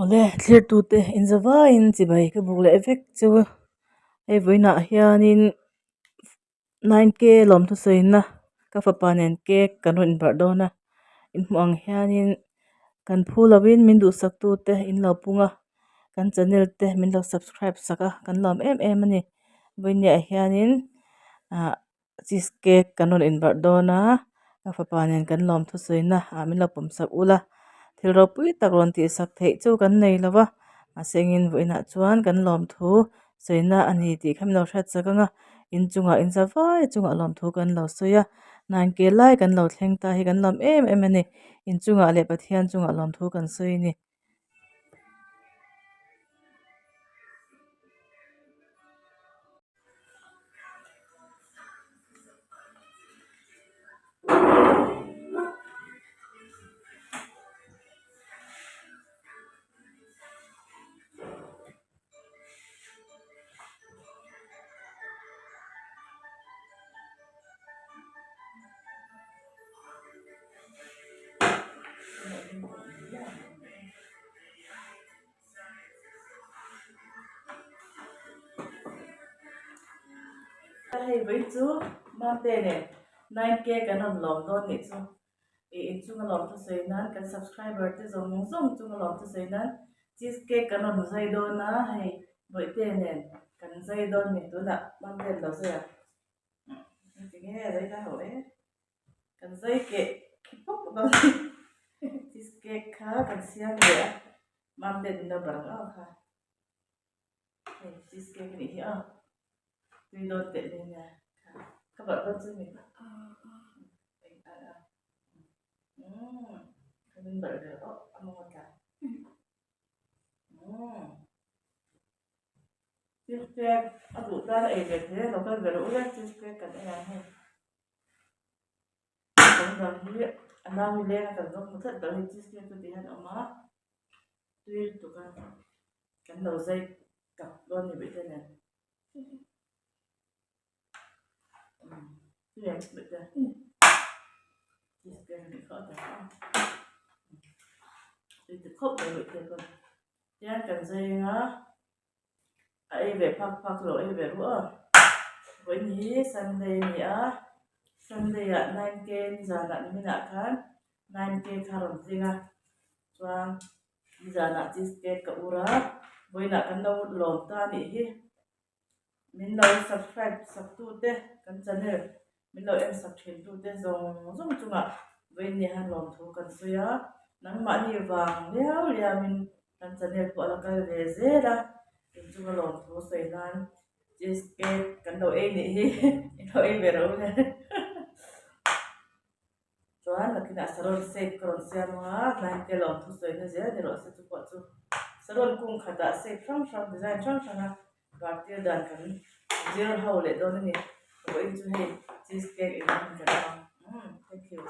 Ole clear tu te in zawa in chi bai ka buk le vek chu ei voina hianin 9k lom thu soina ka fapa nen ke kanun bar dona in hmuang hianin kan phulawin min du sak tu te in lo punga kan channel te min lo subscribe saka kan lom em ani voinia hianin a cheesecake kanun in bar dona ka fapa nen kan lom thu soina min lo pum sak ula thilro pui tak ron ti sak thei chu kan nei lawa asengin voina chuan kan lom thu soina ani ti kham lo that sakanga in chunga in zawai chunga lom thu kan lo soya 9k lai kan lo thleng ta hi kan lom em ani in chunga le pathian chunga lom thu kan soi ni hei với chú mang tên này 9k kan on lom don ni chu in chunga lom thu sei nan kan subscriber te zong zong chunga lom thu sei nan cheesecake kan on zai don na hei voi te nen kan zai don ni tu na mang tên lo se ti nge zai na ho kan zai ke pop don cheesecake kha kan siam le mang tên no bar a kha hei cheesecake ni hi a tuy đôi tệ lên nhà các bạn con chơi mình mình bật được ăn ngon cả cheesecake ăn đủ ra lại về thế nó có về đủ ra cheesecake cả nhà hay cũng gần như anh đang đi lên cần có một thất đó thì cheesecake tôi đi ăn ở má tuy tụi cái đầu dây cặp con thì bị thế này cái này bị thế cheesecake bị khó chịu thì từ khóc để bị thế con nha cần dây á ai về phak rồi về rửa với ní Sunday nhỉ Sunday à 9k giờ là mình đã khán 9k karon zinga chuan giờ là cheesecake ka ura với là kan lo lom ta ni hi min lo subscribe sak tu te kan channel min lo em sak thin tu te zong zong chunga với ni han lom thu kan suya nang ma ni wang leo lia min kan channel ko la kal ve zera in chunga lom thu sei nan cheesecake kan lo ei ni hi lo ei ve ro ne chuan lakina saron save karon siama 9k lom thu sei na je ni ro se chu ko chu saron kung khata save from design from gartia dan kan zero ho le don ni ko in chu hei cheesecake in kan thank you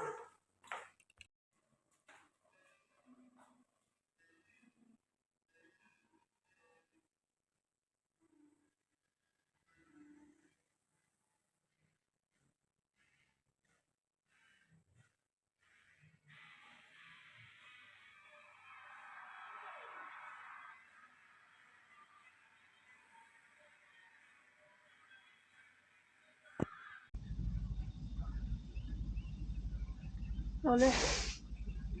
ole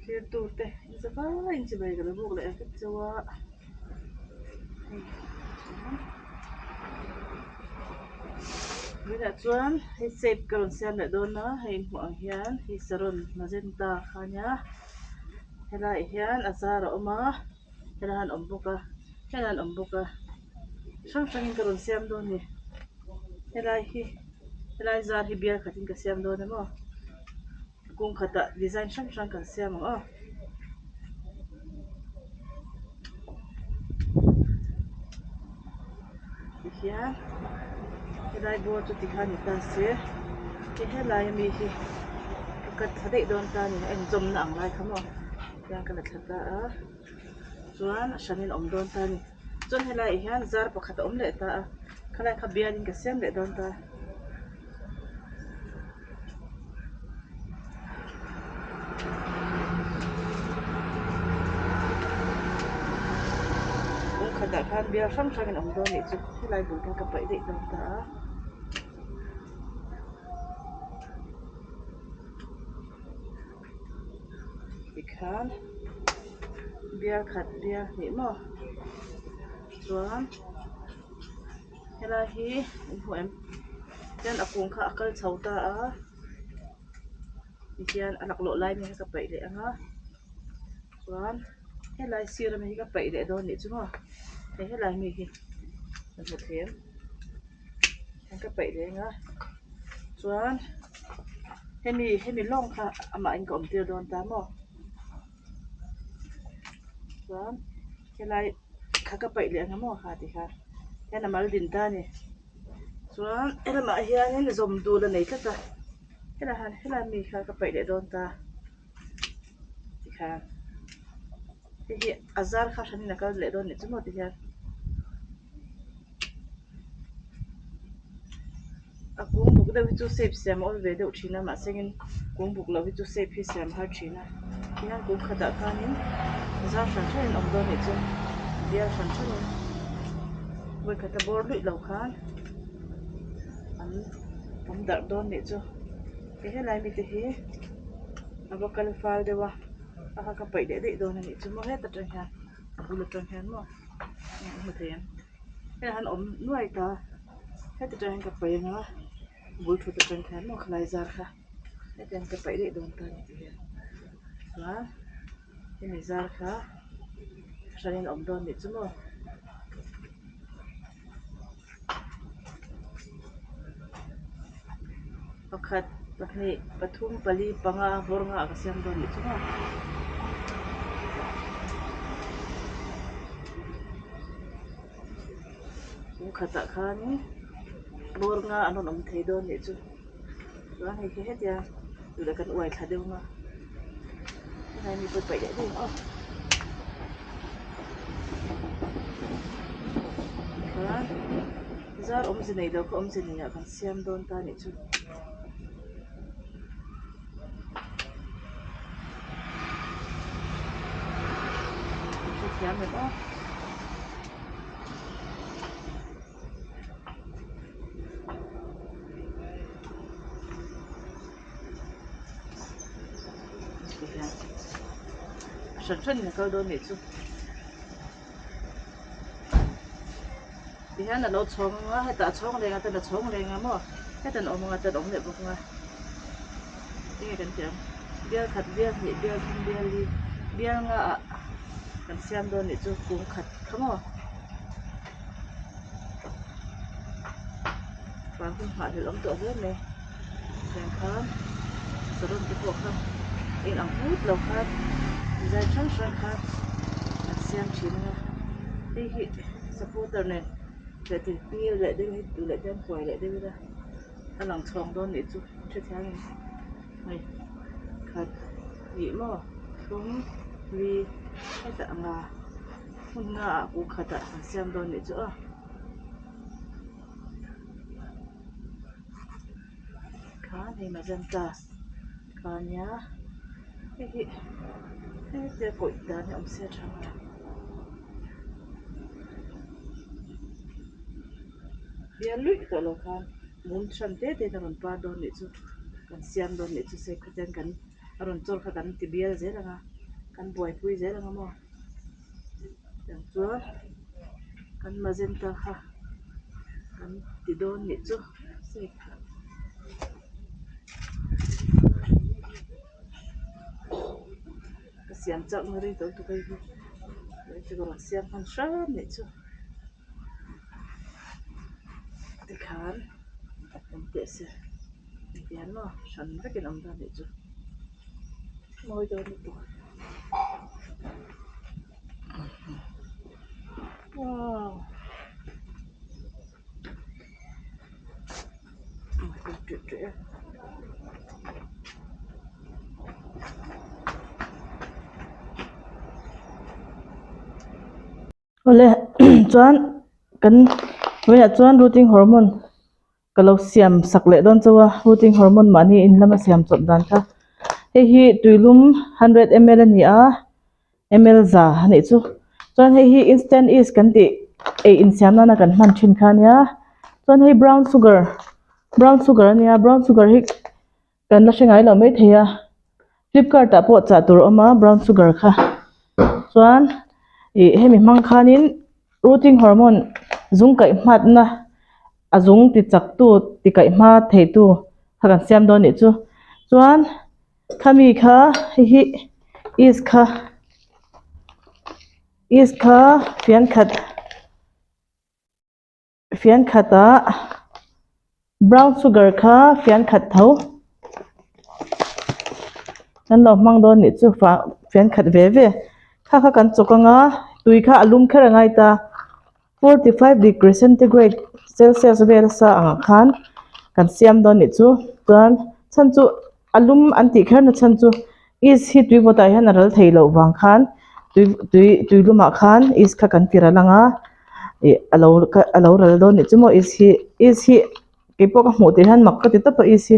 clear tu te zaka in chi bai ga buk le ka chawa bây giờ chuan hei save karon siam le don na hei hmuang hian hi saron magenta khania helai hian azar a awma helan awm boka helan awm boka hrang hrangin karon siam don ni helai zar hi bial khatin ka siam don emaw kung khata design hrang hrang kan siam ang hian helai bo chu ti khani ta se ke helai mi hi kat thadei don ta ni en zom na ang lai khamo yang kan thata a chuan shanin om don ta ni chuan helai hian zar pakhat om le ta a khalai kha bialin ka siam le don ta khata khan bia sam sang in om do ni chu helai bu ka pai dei dong ta ikhan bia khat bia ni mo chuan helai hi huam jan akung kha akal chhota a hian alak lo lai mi ka pai le anga chuan helai sir mi ka pai le do ni chu mo helai mi hi một thêm em các bạn đấy nhá chuan hemi long kha ama anh kom tir don ta mo chuan helai kha ka pai le ngamo ha ti kha hena mal din ta ni chuan ela ma hian in zom du la nei ta hela mi kha ka pai le don ta ti kha hi azar kha shani na ka le don ni chu mo ti kha a kung buk da chu save sem all ve deuh thina ma sengin kung buk lo chu save hi sem har thina hian kung khata khanin za shan chen om do ni chu dia shan chen voi khata bor lui lo khan an om dar don ni chu ke helai mi te hi abakal fal dewa aha ka pai de don ni chu mo he ta tang han bul tang han mo mo thiam he han om nuai ta he ta tang ka pai na bul thu ta tang han mo khlai zar kha he tang ka pai de don ta ni hi ha he ni zar kha shanin om don ni chu mo pakhat pahnih pathum pali panga bornga ka siam don ni chu mo kung khata khani bornga anon om thei don ni chu chuan hei he hetia tula kan uai thla deuh nga hai mi put pai de ding chuan zar om se nei lo ko om se nei a kan siam don ta ni chu chu thiam me mo shan chen na kal don ni chu hian a lo chhawng nga heta chhawng lenga ten a chhawng lenga mo hetan om nga ten om le buk nga tinge kan tiam bial khat bial ni bial thum bial li bial nga kan siam don ni chu kung khat khamo bang kun ha hil om to ve me sen khan sarun ti ko kha in ang hut lo kha zai chan chan kha kan siam chin nga hi supporter ne le ti pi le de tu le den khoi le de da alang chhawng don ni chu che thiang mai khat ni mo kum ri heta nga hun nga ku khata siam don ni chu a khan hei magenta khanya hi te koi da ni om se thang bia lui to lo khan mun chan te na ron pa don ni chu kan siam don ni chu se khaten kan aron chor kha kan ti bial je langa kan boi pui je langa mo yang chuan kan magenta kha kan ti don ni chu se kha ka siam chak ngari to tu kai hi chu ron siam han shan ni chu ti khan kan te se pian lo shan vekin om da ni chu moi do ni tu wow ole chuan kan vela chuan rooting hormone calcium sakle don chawa rooting hormone mani in lama siam chop dan kha he hi tuilum 100 ml ani a ml za ani chu chuan he hi instant is kan ti in siam na kan man thin khan ya chuan hei brown sugar ania brown sugar hi kan la hrengai lo mai theia Flipkart ta po cha tur oma brown sugar kha chuan hemi mang khanin rooting hormone zung kai mat na azung ti chak tu ti kai ma thei tu hakan siam do ni chu chuan khami kha hi is kha fian khata brown sugar kha fian khat tho nan lo mang do ni chu fa fian khat ve kha kan chokanga tui kha alum khera ngai ta 45 degrees centigrade Celsius vel sa anga khan kan siam do ni chu chuan chan chu alum anti kher na chan chu is hi tui bota hian ral thei lo wang khan tui luma khan is kha kan tira langa alo ral do ni chu mo is hi ke po ka hmu te han mak ka ti ta pa is hi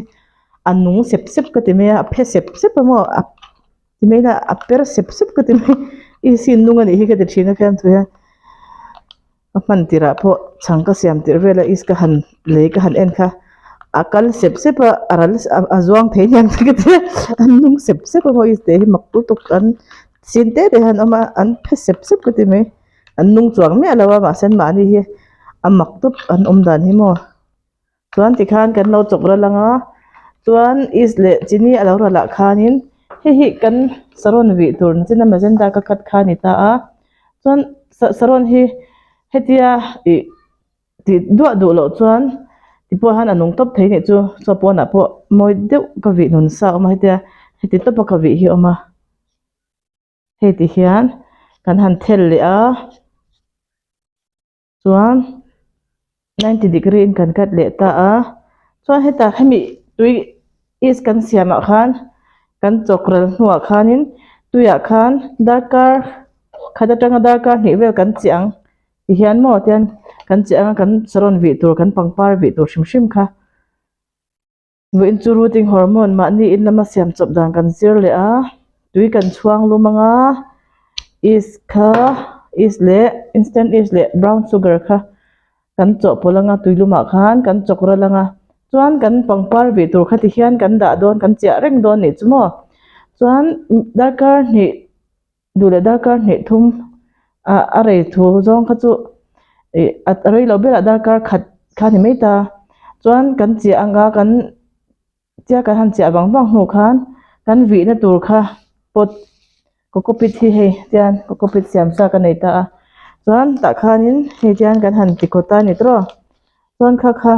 anung sep ka ti me a phe sep mo ti me na a per sep ka ti me is hi nunga ni hi ka ti thina kan thu ya man tira po changka siam tir vela is ka han le ka han en kha akal sep aral azwang the nyang ka ti anung sep mo is te mak tu tuk an sinte de han ama an phe sep ka ti me anung chuang me alawa ma sen ma ni hi amak tup an dan hi mo chuan ti khan kan lo chok ra langa chuan is le chini alo ra la khanin hi kan saron vi tur china magenta ka khat khani ta a chuan saron hi hetia ti du lo chuan ti po han anung top thei ni chu so po na po moi deuh ka vi nun sa ma hetia heti top ka vi hi oma heti hian kan han thel le a chuan 90 degree in kan kat le ta a chuan heta hemi tui is kan siama khan kan chokral hnuwa khanin tuya khan darkar khada tanga darkar ni vel kan chiang hian mo tian kan chiang kan saron vi tur kan pangpar vi tur shim kha in chu rooting hormone ma ni in lama siam chop dan kan zir le a tui kan chuang lumanga is le instant is le brown sugar kha kan cho polanga tuiluma khan kan chokra langa chuan kan pangpar vi tur khati hian kan da don kan chia reng don ni chumo chuan darkar ni thum a rei thu zong kha chu a rei lo bela darkar khat ni meita chuan kan chia anga kan han chia bang nu khan kan vi na tur kha pot kokopit hi he tian kokopit siam sa ka nei ta chuan ta khanin he tian kan han ti kota ni tro chuan kha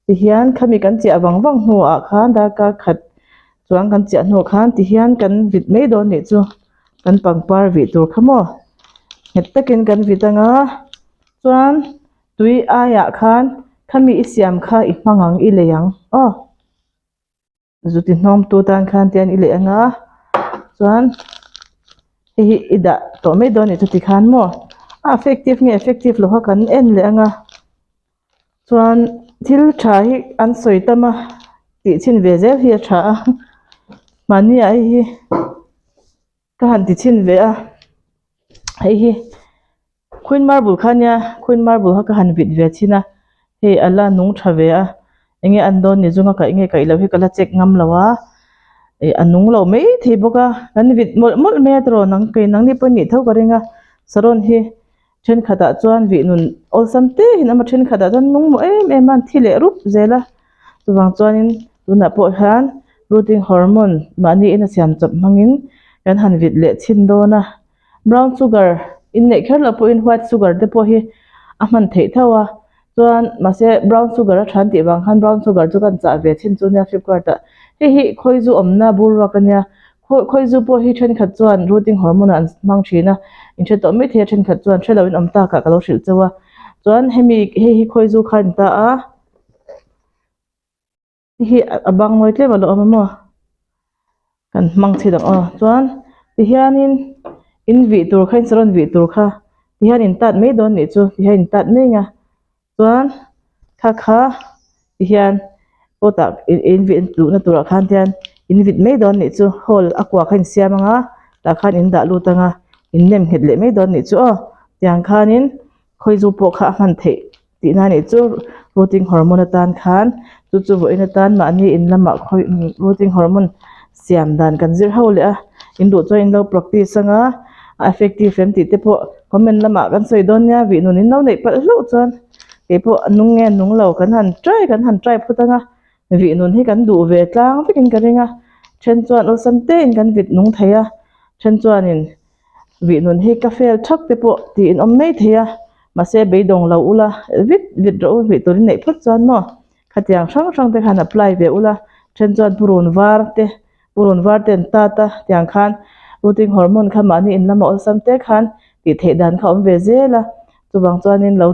ti hian khami kan chia wang nu a khan da ka khat chuan kan chia nu khan ti hian kan vit mei don ni chu kan pangpar vi tur khamo het takin kan vitanga chuan tui aya khan khami isiam kha I hmangang I leyang zuti hnom tu tan khan tian I le anga chuan hi ida to mei don ni chu ti khan mo effective lo ha kan en le anga chuan thil tha hi an soi tama ti chin ve zel hi tha mani ai hi ka han ti chin ve a hi queen marble khania queen marble ha ka han vit ve china he ala nung tha ve a enge an don ni zunga ka enge kai lo hi kala check ngam lawa anung lo mei thei boka kan vit mol me tro nang ke nang ni pon ni tho ka renga saron hi then khata chuan vi nun ol samte hin ama then khata jan nung mo man thile rup zela chuwang chuanin tuna po han rooting hormone mani in a siam chop mangin kan han vit le chin dona brown sugar in ne kherla po in white sugar te po hi a man thei thawa chuan mase brown sugar a than ti wang khan brown sugar chu kan cha ve chin chu nia Flipkart ta hi khoi zu omna burwa kania khoi zu po hi then khat chuan rooting hormone an mang thina in the to me the then khat chuan thelo in omta ka kalo hril chawa chuan hemi hi khoi zu khan ta a hi abang moi tle balo amamo kan mang thidang chuan ti hianin in vi tur khain saron vi tur kha ti hianin tat me don ni chu ti hian tat me nga chuan kha ti hian pota in vi tu na tur khan tian in vit me don ni chu hol akwa khain siamanga ta khan in da lu tanga in nem het le me don ni chu tiang khanin khoi zu po kha man the ti na ni chu rooting hormone tan khan chu voina tan ma ni in lama khoi rooting hormone siam dan kan zir ho le a in do cho in lo practice anga effective em ti te po comment lama kan soi don nya vi nun in lo nei pa lo chan te po nung nge nung lo kan han try phutanga vi nun hi kan du ve tlang pikin ka ringa chen chuan ol samte in kan vit nung theia chen chuan in vi nun hi ka fel thak te po ti in om nei theia ma se be dong lo ula vit ro vi torin nei phut chuan mo khatiang sang te khan apply ve ula chen chuan purun var ten ta tiang khan rooting hormone kha mani in lama ol samte khan ti the dan kha om ve zela chuwang chuan in lo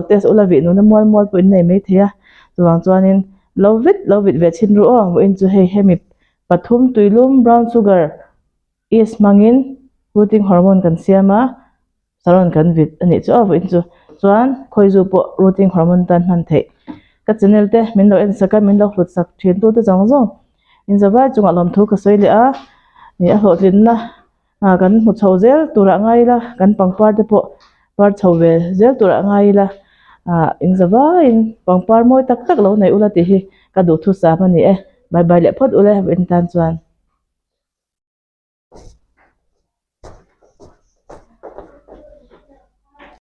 test ula vi nun mol po in nei mai theia chuwang chuan in lo vit ve chin ru o in chu hei hemi pathum tuilum brown sugar is mangin rooting hormone kan siama saron kan vit ani chu aw in chu chuan khoi zu po rooting hormone tan man the ka channel te min lo en saka min lo hlut sak thien tu te jang zo in zawa chunga lom thu ka soi le a ni a hotlin na kan mu chho zel tura ngai la kan pangpar te po par chho ve zel tura ngai la in zawa in pangpar moi tak lo nei ula ti hi ka du thu sa mani e bye bye le phot ule in tan chuan